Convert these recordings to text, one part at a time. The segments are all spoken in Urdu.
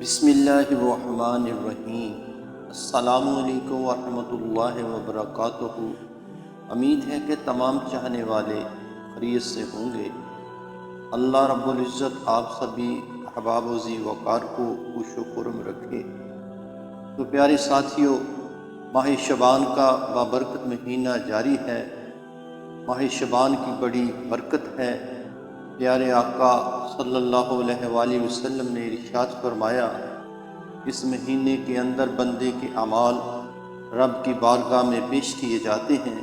بسم اللہ الرحمن الرحیم۔ السلام علیکم ورحمۃ اللہ وبرکاتہ۔ امید ہے کہ تمام چاہنے والے خیریت سے ہوں گے۔ اللہ رب العزت آپ سبھی احباب و ذی وقار کو خوش و خرم رکھے۔ تو پیارے ساتھیوں، ماہ شعبان کا بابرکت مہینہ جاری ہے۔ ماہ شعبان کی بڑی برکت ہے۔ پیارے آقا صلی اللہ علیہ وآلہ وسلم نے ارشاد فرمایا، اس مہینے کے اندر بندے کے اعمال رب کی بارگاہ میں پیش کیے جاتے ہیں۔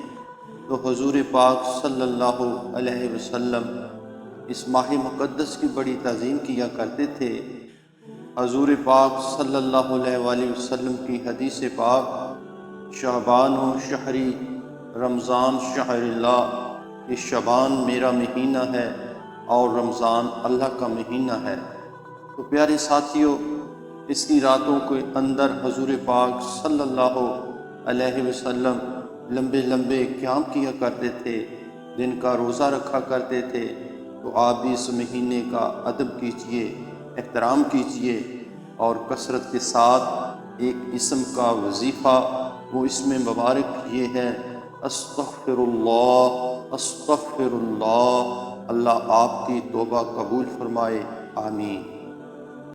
تو حضور پاک صلی اللہ علیہ وسلم اس ماہ مقدس کی بڑی تعظیم کیا کرتے تھے۔ حضور پاک صلی اللہ علیہ وآلہ وسلم کی حدیث پاک، شعبان و شہری رمضان شہر اللہ، یہ شعبان میرا مہینہ ہے اور رمضان اللہ کا مہینہ ہے۔ تو پیارے ساتھیوں، اس کی راتوں کے اندر حضور پاک صلی اللہ علیہ وسلم لمبے لمبے قیام کیا کرتے تھے، دن کا روزہ رکھا کرتے تھے۔ تو آپ بھی اس مہینے کا ادب کیجئے، احترام کیجئے، اور کثرت کے ساتھ ایک اسم کا وظیفہ، وہ اسم مبارک یہ ہے، استغفر اللہ، استغفر اللہ۔ اللہ آپ کی توبہ قبول فرمائے، آمین۔